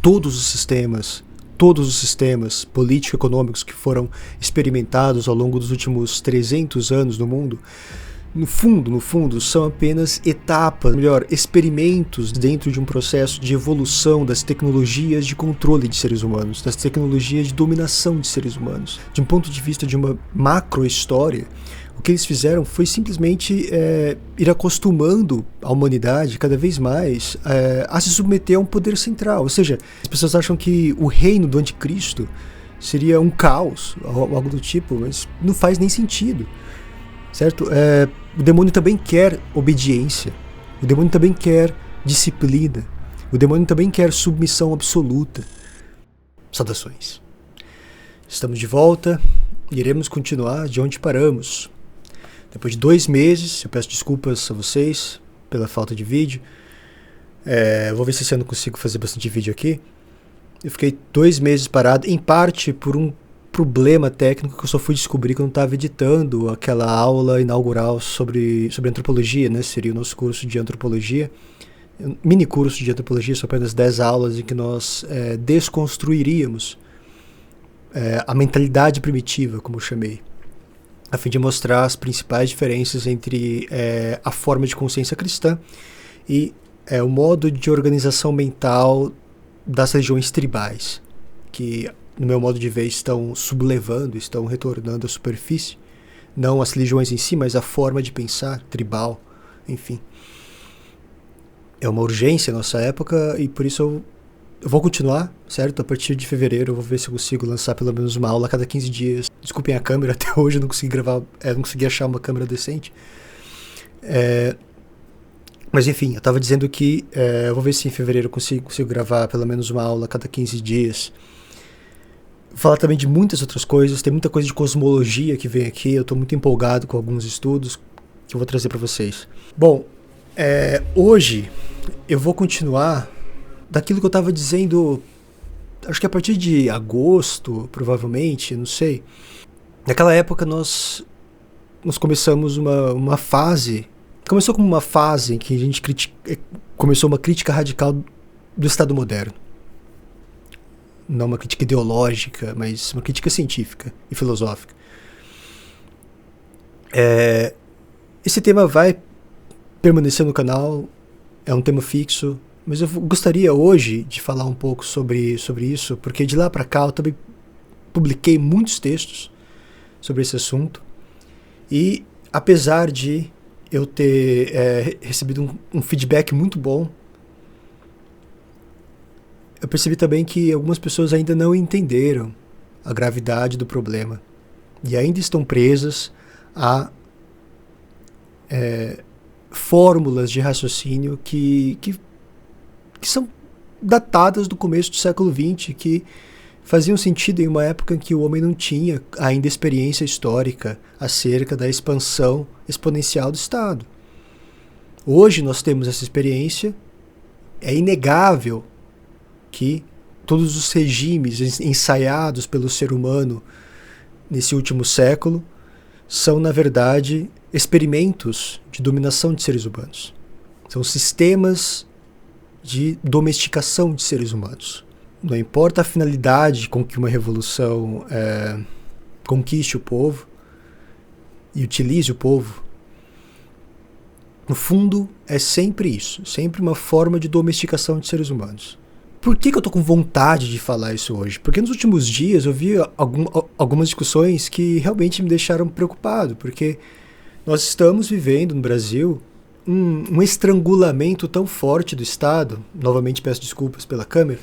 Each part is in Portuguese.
todos os sistemas político-econômicos que foram experimentados ao longo dos últimos 300 anos no mundo, no fundo, são apenas etapas, melhor, experimentos dentro de um processo de evolução das tecnologias de controle de seres humanos, das tecnologias de dominação de seres humanos. De um ponto de vista de uma macro-história, o que eles fizeram foi simplesmente ir acostumando a humanidade cada vez mais a se submeter a um poder central. Ou seja, as pessoas acham que o reino do anticristo seria um caos, algo do tipo, mas não faz nem sentido. Certo? O demônio também quer obediência, o demônio também quer disciplina, o demônio também quer submissão absoluta. Saudações. Estamos de volta e iremos continuar de onde paramos. Depois de 2 meses, eu peço desculpas a vocês pela falta de vídeo. Vou ver se esse ano consigo fazer bastante vídeo aqui. Eu fiquei 2 meses parado, em parte por um problema técnico que eu só fui descobrir quando estava editando aquela aula inaugural sobre antropologia, né? Seria o nosso curso de antropologia, um mini curso de antropologia, são apenas 10 aulas em que nós desconstruiríamos a mentalidade primitiva, como eu chamei, a fim de mostrar as principais diferenças entre a forma de consciência cristã e o modo de organização mental das religiões tribais, que no meu modo de ver, estão sublevando, estão retornando à superfície. Não as religiões em si, mas a forma de pensar, tribal, enfim. É uma urgência na nossa época e por isso eu vou continuar, certo? A partir de fevereiro eu vou ver se eu consigo lançar pelo menos uma aula a cada 15 dias. Desculpem a câmera, até hoje eu não consegui gravar, não consegui achar uma câmera decente. Mas enfim, eu estava dizendo que eu vou ver se em fevereiro eu consigo gravar pelo menos uma aula a cada 15 dias. Falar também de muitas outras coisas, tem muita coisa de cosmologia que vem aqui, eu estou muito empolgado com alguns estudos que eu vou trazer para vocês. Bom, hoje eu vou continuar daquilo que eu estava dizendo, acho que a partir de agosto, provavelmente, não sei. Naquela época nós começamos uma fase, começou como uma fase em que a gente começou uma crítica radical do Estado moderno. Não uma crítica ideológica, mas uma crítica científica e filosófica. Esse tema vai permanecer no canal, é um tema fixo, mas eu gostaria hoje de falar um pouco sobre isso, porque de lá para cá eu também publiquei muitos textos sobre esse assunto, e apesar de eu ter recebido um feedback muito bom, eu percebi também que algumas pessoas ainda não entenderam a gravidade do problema e ainda estão presas a fórmulas de raciocínio que são datadas do começo do século XX, que faziam sentido em uma época em que o homem não tinha ainda experiência histórica acerca da expansão exponencial do Estado. Hoje nós temos essa experiência, é inegável que todos os regimes ensaiados pelo ser humano nesse último século são, na verdade, experimentos de dominação de seres humanos. São sistemas de domesticação de seres humanos. Não importa a finalidade com que uma revolução conquiste o povo e utilize o povo, no fundo é sempre isso, sempre uma forma de domesticação de seres humanos. Por que eu estou com vontade de falar isso hoje? Porque nos últimos dias eu vi algumas discussões que realmente me deixaram preocupado, porque nós estamos vivendo no Brasil um estrangulamento tão forte do Estado. Novamente peço desculpas pela câmera,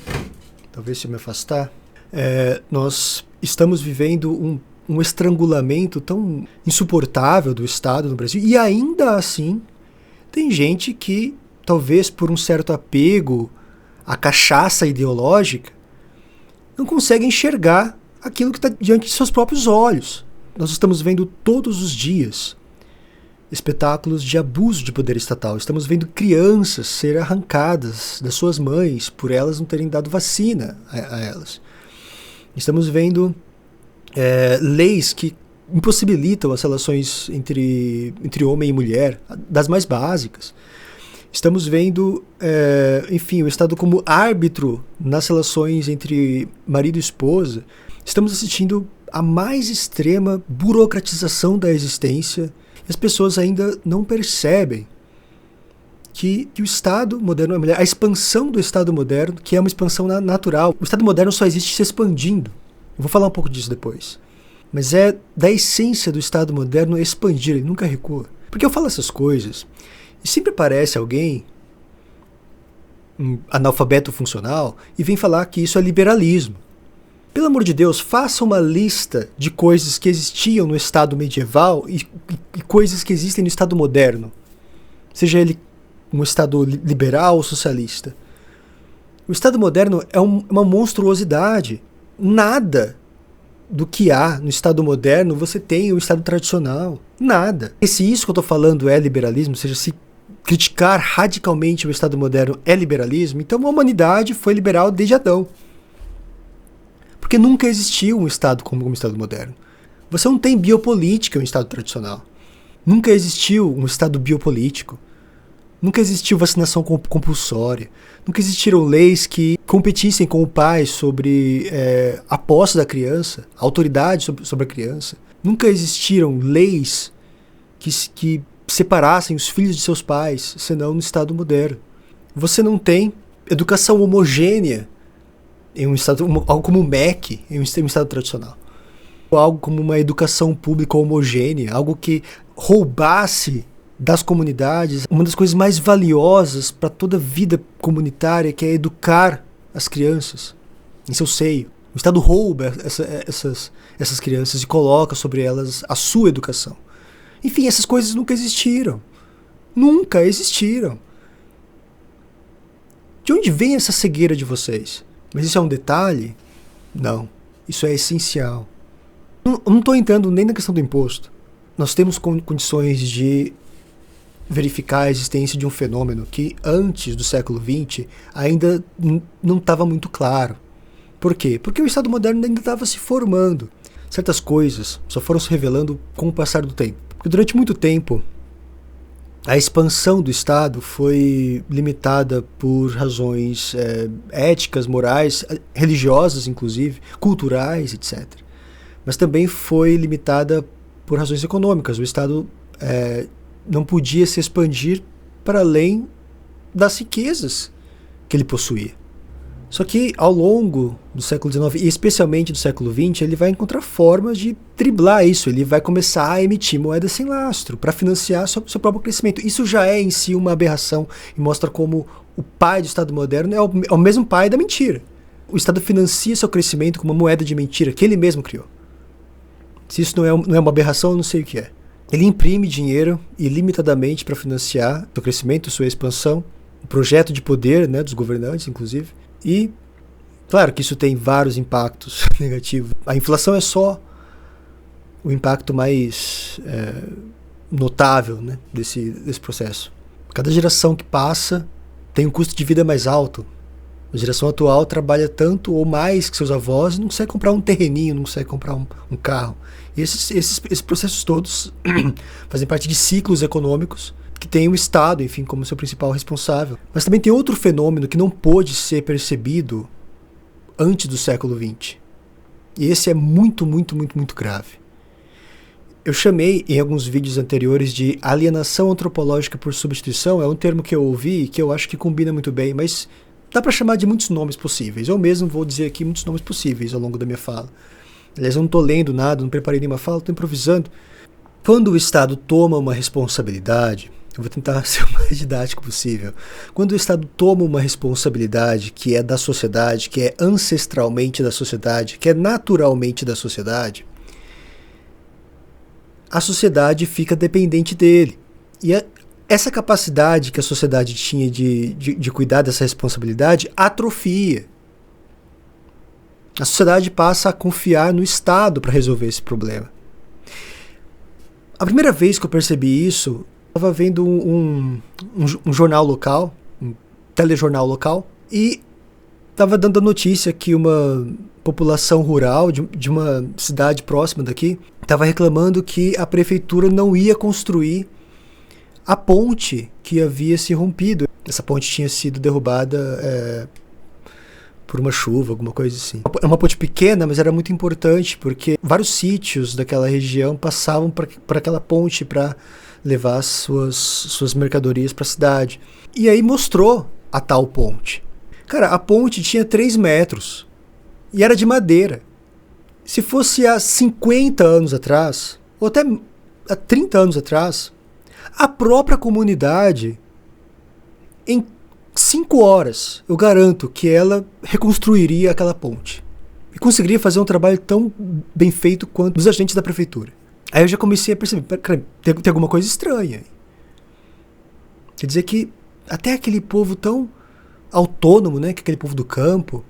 talvez se eu me afastar. Nós estamos vivendo um estrangulamento tão insuportável do Estado no Brasil, e ainda assim tem gente que, talvez por um certo apego a cachaça ideológica, não consegue enxergar aquilo que está diante de seus próprios olhos. Nós estamos vendo todos os dias espetáculos de abuso de poder estatal. Estamos vendo crianças serem arrancadas das suas mães por elas não terem dado vacina a elas. Estamos vendo leis que impossibilitam as relações entre homem e mulher, das mais básicas. Estamos vendo, enfim, o Estado como árbitro nas relações entre marido e esposa. Estamos assistindo à mais extrema burocratização da existência. E as pessoas ainda não percebem que o Estado moderno é mulher. A expansão do Estado moderno, que é uma expansão natural. O Estado moderno só existe se expandindo. Eu vou falar um pouco disso depois. Mas é da essência do Estado moderno expandir, ele nunca recua. Porque eu falo essas coisas e sempre aparece alguém, um analfabeto funcional, e vem falar que isso é liberalismo. Pelo amor de Deus, faça uma lista de coisas que existiam no Estado medieval e coisas que existem no Estado moderno. Seja ele um Estado liberal ou socialista. O Estado moderno é uma monstruosidade. Nada do que há no Estado moderno você tem no Estado tradicional. Nada. E se isso que eu estou falando é liberalismo, ou seja, se criticar radicalmente o Estado moderno é liberalismo, então a humanidade foi liberal desde Adão. Porque nunca existiu um Estado como o Estado moderno. Você não tem biopolítica em um Estado tradicional. Nunca existiu um Estado biopolítico. Nunca existiu vacinação compulsória. Nunca existiram leis que competissem com o pai sobre a posse da criança, a autoridade sobre a criança. Nunca existiram leis que separassem os filhos de seus pais, senão no Estado moderno. Você não tem educação homogênea em um Estado, algo como o MEC, em um Estado tradicional. Algo como uma educação pública homogênea, algo que roubasse das comunidades uma das coisas mais valiosas para toda a vida comunitária, que é educar as crianças em seu seio. O Estado rouba essas crianças e coloca sobre elas a sua educação. Enfim, essas coisas nunca existiram. Nunca existiram. De onde vem essa cegueira de vocês? Mas isso é um detalhe? Não. Isso é essencial. Eu não estou entrando nem na questão do imposto. Nós temos condições de verificar a existência de um fenômeno que antes do século XX ainda não estava muito claro. Por quê? Porque o Estado moderno ainda estava se formando. Certas coisas só foram se revelando com o passar do tempo. Porque durante muito tempo a expansão do Estado foi limitada por razões éticas, morais, religiosas inclusive, culturais, etc. Mas também foi limitada por razões econômicas. O Estado não podia se expandir para além das riquezas que ele possuía. Só que ao longo do século XIX, e especialmente do século XX, ele vai encontrar formas de driblar isso. Ele vai começar a emitir moedas sem lastro para financiar seu próprio crescimento. Isso já é em si uma aberração e mostra como o pai do Estado moderno é o mesmo pai da mentira. O Estado financia seu crescimento com uma moeda de mentira que ele mesmo criou. Se isso não é uma aberração, eu não sei o que é. Ele imprime dinheiro ilimitadamente para financiar seu crescimento, sua expansão, o projeto de poder, né, dos governantes, inclusive. E, claro que isso tem vários impactos negativos. A inflação é só o impacto mais notável, né, desse processo. Cada geração que passa tem um custo de vida mais alto. A geração atual trabalha tanto ou mais que seus avós e não consegue comprar um terreninho, não consegue comprar um carro. E esses processos todos fazem parte de ciclos econômicos que tem o Estado, enfim, como seu principal responsável. Mas também tem outro fenômeno que não pôde ser percebido antes do século XX. E esse é muito, muito, muito, muito grave. Eu chamei em alguns vídeos anteriores de alienação antropológica por substituição. É um termo que eu ouvi e que eu acho que combina muito bem, mas dá para chamar de muitos nomes possíveis. Eu mesmo vou dizer aqui muitos nomes possíveis ao longo da minha fala. Aliás, eu não estou lendo nada, não preparei nenhuma fala, estou improvisando. Quando o Estado toma uma responsabilidade, eu vou tentar ser o mais didático possível. Quando o Estado toma uma responsabilidade que é da sociedade, que é ancestralmente da sociedade, que é naturalmente da sociedade, a sociedade fica dependente dele. E essa capacidade que a sociedade tinha de cuidar dessa responsabilidade atrofia. A sociedade passa a confiar no Estado para resolver esse problema. A primeira vez que eu percebi isso, eu estava vendo um jornal local, um telejornal local, e estava dando a notícia que uma população rural de uma cidade próxima daqui estava reclamando que a prefeitura não ia construir a ponte que havia se rompido. Essa ponte tinha sido derrubada por uma chuva, alguma coisa assim. É uma ponte pequena, mas era muito importante, porque vários sítios daquela região passavam por aquela ponte para levar suas mercadorias para a cidade. E aí mostrou a tal ponte. Cara, a ponte tinha 3 metros e era de madeira. Se fosse há 50 anos atrás, ou até há 30 anos atrás, a própria comunidade, em 5 horas, eu garanto que ela reconstruiria aquela ponte. E conseguiria fazer um trabalho tão bem feito quanto os agentes da prefeitura. Aí eu já comecei a perceber, cara, tem alguma coisa estranha. Quer dizer que até aquele povo tão autônomo, né, que aquele povo do campo,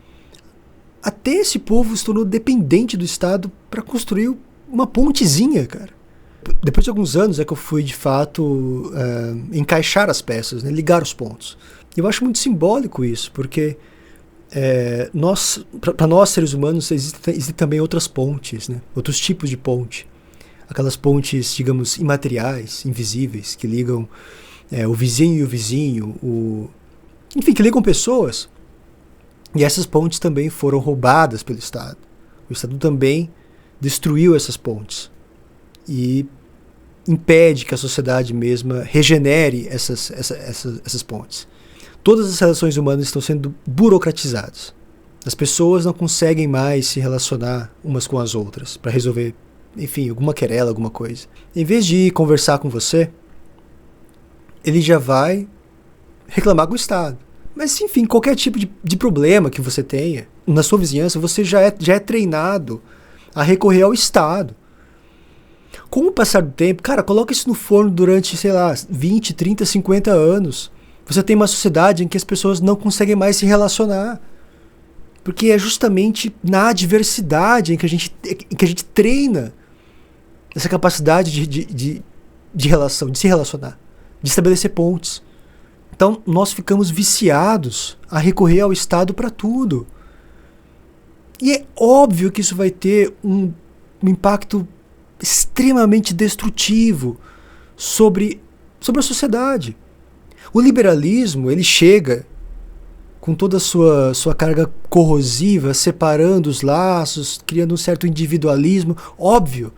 até esse povo se tornou dependente do Estado para construir uma pontezinha, cara. Depois de alguns anos é que eu fui, de fato, encaixar as peças, né, ligar os pontos. Eu acho muito simbólico isso, porque para nós, seres humanos, existem também outras pontes, né, outros tipos de ponte. Aquelas pontes, digamos, imateriais, invisíveis, que ligam o vizinho e o vizinho, enfim, que ligam pessoas. E essas pontes também foram roubadas pelo Estado. O Estado também destruiu essas pontes e impede que a sociedade mesma regenere essas pontes. Todas as relações humanas estão sendo burocratizadas. As pessoas não conseguem mais se relacionar umas com as outras para resolver, enfim, alguma querela, alguma coisa. Em vez de ir conversar com você, ele já vai reclamar com o Estado. Mas, enfim, qualquer tipo de problema que você tenha na sua vizinhança, você já é treinado a recorrer ao Estado. Com o passar do tempo, cara, coloca isso no forno durante, sei lá, 20, 30, 50 anos. Você tem uma sociedade em que as pessoas não conseguem mais se relacionar. Porque é justamente na adversidade em que a gente treina essa capacidade de relação, de se relacionar, de estabelecer pontes. Então, nós ficamos viciados a recorrer ao Estado para tudo. E é óbvio que isso vai ter um impacto extremamente destrutivo sobre a sociedade. O liberalismo, ele chega com toda a sua carga corrosiva, separando os laços, criando um certo individualismo, óbvio.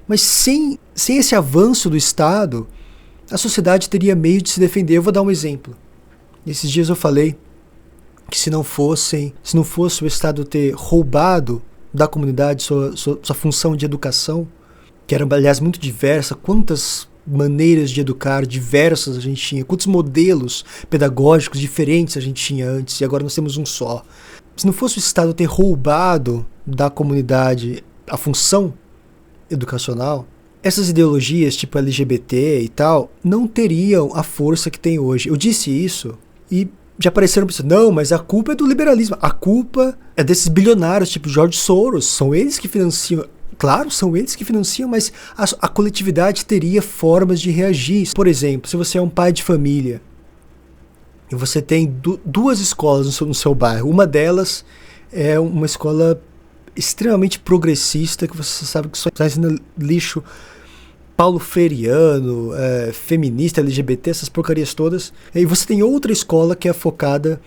Mas sem esse avanço do Estado, a sociedade teria meio de se defender. Eu vou dar um exemplo. Esses dias eu falei que se não fosse o Estado ter roubado da comunidade sua função de educação, que era, aliás, muito diversa, quantas maneiras de educar diversas a gente tinha, quantos modelos pedagógicos diferentes a gente tinha antes, e agora nós temos um só. Se não fosse o Estado ter roubado da comunidade a função educacional, essas ideologias tipo LGBT e tal não teriam a força que tem hoje. Eu disse isso e já apareceram pessoas, não, mas a culpa é do liberalismo, a culpa é desses bilionários tipo George Soros, são eles que financiam. Claro, são eles que financiam, mas a coletividade teria formas de reagir. Por exemplo, se você é um pai de família e você tem duas escolas no seu bairro, uma delas é uma escola extremamente progressista, que você sabe que só está ensinando lixo paulo freireano, feminista, LGBT, essas porcarias todas. E você tem outra escola que é focada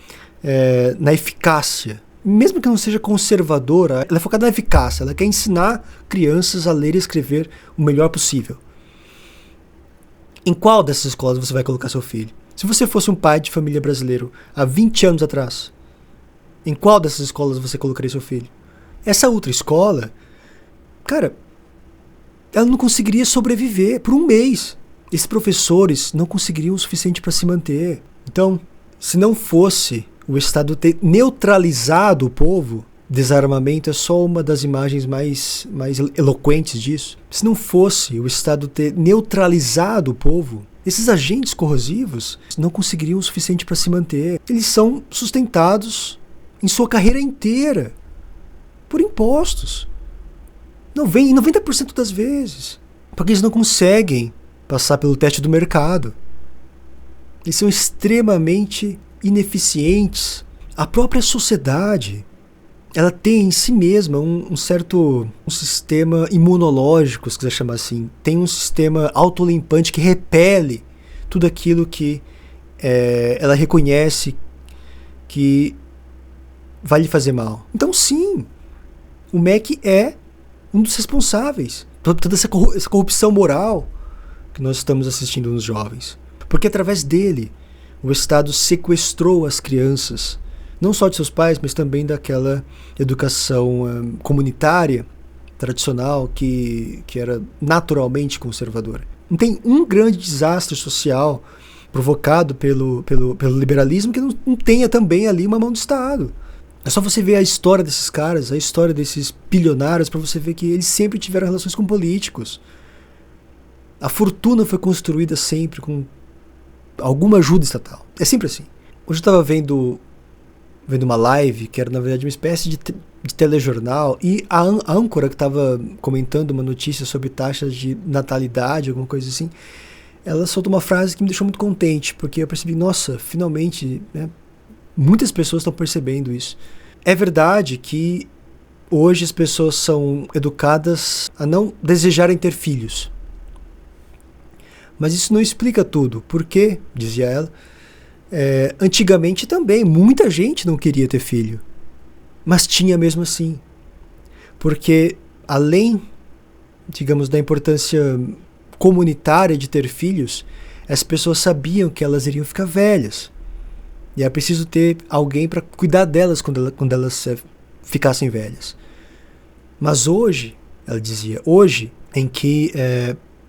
na eficácia. Mesmo que não seja conservadora, ela é focada na eficácia. Ela quer ensinar crianças a ler e escrever o melhor possível. Em qual dessas escolas você vai colocar seu filho? Se você fosse um pai de família brasileiro há 20 anos atrás, em qual dessas escolas você colocaria seu filho? Essa outra escola, cara, ela não conseguiria sobreviver por um mês. Esses professores não conseguiriam o suficiente para se manter. Então, se não fosse o Estado ter neutralizado o povo, desarmamento é só uma das imagens mais eloquentes disso. Se não fosse o Estado ter neutralizado o povo, esses agentes corrosivos não conseguiriam o suficiente para se manter. Eles são sustentados em sua carreira inteira por impostos. 90% das vezes. Porque eles não conseguem passar pelo teste do mercado. Eles são extremamente ineficientes. A própria sociedade, ela tem em si mesma um sistema imunológico, se quiser chamar assim. Tem um sistema autolimpante que repele tudo aquilo que ela reconhece que vai lhe fazer mal. Então sim, o MEC é um dos responsáveis por toda essa corrupção moral que nós estamos assistindo nos jovens. Porque através dele, o Estado sequestrou as crianças, não só de seus pais, mas também daquela educação comunitária, tradicional, que era naturalmente conservadora. Não tem um grande desastre social provocado pelo liberalismo que não tenha também ali uma mão do Estado. É só você ver a história desses caras, a história desses bilionários, para você ver que eles sempre tiveram relações com políticos. A fortuna foi construída sempre com alguma ajuda estatal. É sempre assim. Hoje eu estava vendo uma live, que era na verdade uma espécie de telejornal, e a âncora que estava comentando uma notícia sobre taxas de natalidade, alguma coisa assim, ela soltou uma frase que me deixou muito contente, porque eu percebi, nossa, finalmente, né, muitas pessoas estão percebendo isso. É verdade que hoje as pessoas são educadas a não desejarem ter filhos. Mas isso não explica tudo. Porque, dizia ela, antigamente também muita gente não queria ter filho. Mas tinha mesmo assim. Porque além, digamos, da importância comunitária de ter filhos, as pessoas sabiam que elas iriam ficar velhas. E era preciso ter alguém para cuidar delas quando elas ficassem velhas. Mas hoje, ela dizia, hoje em que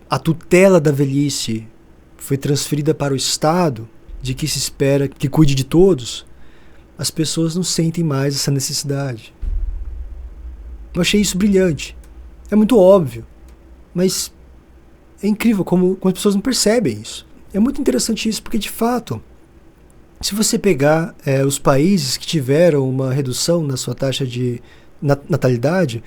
a tutela da velhice foi transferida para o Estado, de que se espera que cuide de todos, as pessoas não sentem mais essa necessidade. Eu achei isso brilhante. É muito óbvio, mas é incrível como as pessoas não percebem isso. É muito interessante isso, porque de fato, se você pegar os países que tiveram uma redução na sua taxa de natalidade,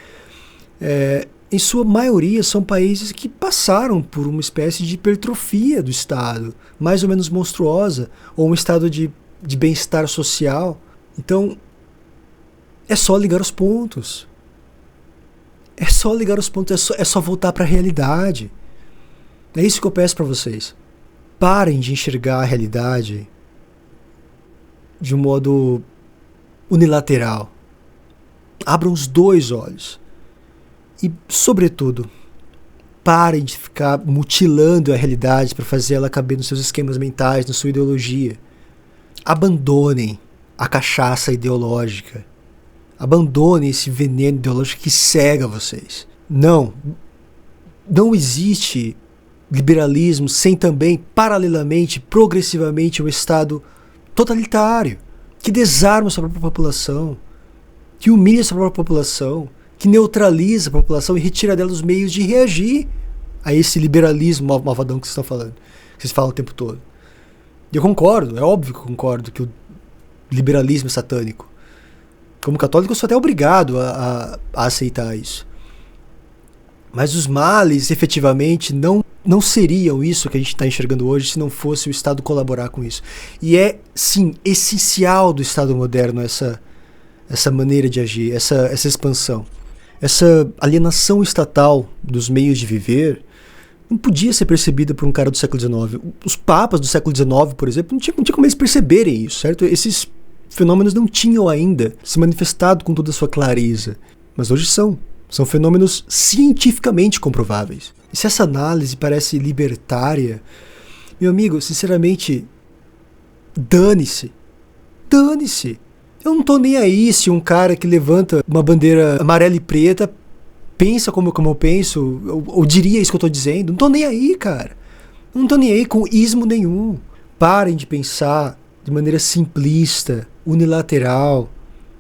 em sua maioria são países que passaram por uma espécie de hipertrofia do Estado, mais ou menos monstruosa, ou um estado de bem-estar social. Então, é só ligar os pontos. É só ligar os pontos, é só voltar para a realidade. É isso que eu peço para vocês. Parem de enxergar a realidade de um modo unilateral. Abram os dois olhos. E, sobretudo, parem de ficar mutilando a realidade para fazer ela caber nos seus esquemas mentais, na sua ideologia. Abandonem a cachaça ideológica. Abandonem esse veneno ideológico que cega vocês. Não existe liberalismo sem também, paralelamente, progressivamente, um Estado totalitário, que desarma a sua própria população, que humilha a sua própria população, que neutraliza a população e retira dela os meios de reagir a esse liberalismo malvadão que vocês estão falando, que vocês falam o tempo todo. E eu concordo, é óbvio que eu concordo que o liberalismo é satânico. Como católico eu sou até obrigado a aceitar isso. Mas os males, efetivamente, não seriam isso que a gente está enxergando hoje se não fosse o Estado colaborar com isso. E é, sim, essencial do Estado moderno essa maneira de agir, essa expansão. Essa alienação estatal dos meios de viver não podia ser percebida por um cara do século XIX. Os papas do século XIX, por exemplo, não tinha como eles perceberem isso, certo? Esses fenômenos não tinham ainda se manifestado com toda a sua clareza. Mas hoje são. São fenômenos cientificamente comprováveis. E se essa análise parece libertária, meu amigo, sinceramente, dane-se. Dane-se. Eu não tô nem aí se um cara que levanta uma bandeira amarela e preta pensa como eu penso, ou diria isso que eu tô dizendo. Não tô nem aí, cara. Não tô nem aí com ismo nenhum. Parem de pensar de maneira simplista, unilateral,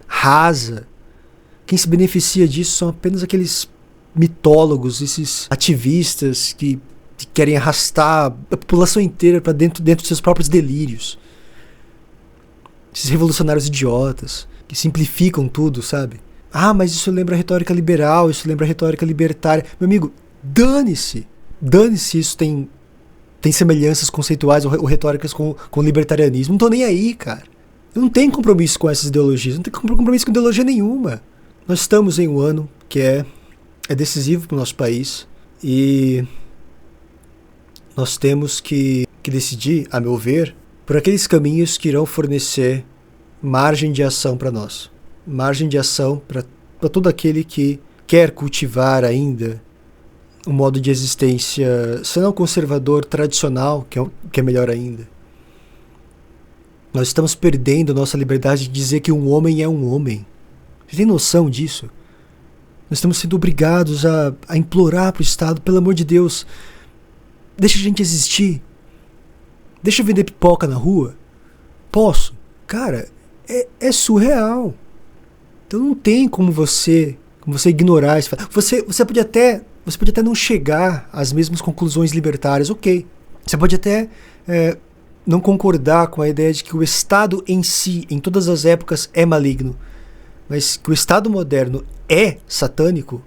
rasa. Quem se beneficia disso são apenas aqueles mitólogos, esses ativistas que querem arrastar a população inteira para dentro dos seus próprios delírios. Esses revolucionários idiotas que simplificam tudo, sabe? Ah, mas isso lembra a retórica liberal, isso lembra a retórica libertária. Meu amigo, dane-se. Dane-se, isso tem semelhanças conceituais ou retóricas com o libertarianismo. Não tô nem aí, cara. Eu não tenho compromisso com essas ideologias, não tenho compromisso com ideologia nenhuma. Nós estamos em um ano que é decisivo para o nosso país e Nós temos que decidir, a meu ver, por aqueles caminhos que irão fornecer margem de ação para nós. Margem de ação para todo aquele que quer cultivar ainda um modo de existência, se não conservador, tradicional, que é melhor ainda. Nós estamos perdendo a nossa liberdade de dizer que um homem é um homem. Você tem noção disso? Nós estamos sendo obrigados a implorar para o Estado, pelo amor de Deus, deixa a gente existir. Deixa eu vender pipoca na rua. Posso? Cara, é surreal. Então não tem como você ignorar isso. Você pode até não chegar às mesmas conclusões libertárias, ok. Você pode até não concordar com a ideia de que o Estado em si, em todas as épocas, é maligno. Mas que o Estado moderno é satânico,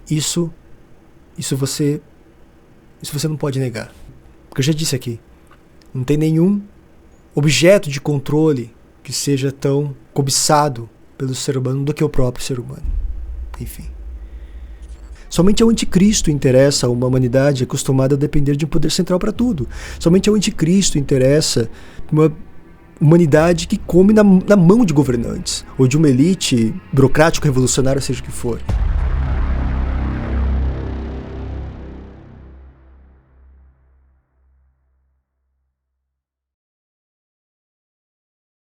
isso você não pode negar. Porque eu já disse aqui, não tem nenhum objeto de controle que seja tão cobiçado pelo ser humano do que o próprio ser humano. Enfim. Somente ao anticristo interessa a uma humanidade acostumada a depender de um poder central para tudo. Somente ao anticristo interessa uma humanidade que come na mão de governantes, ou de uma elite burocrático-revolucionária, seja o que for.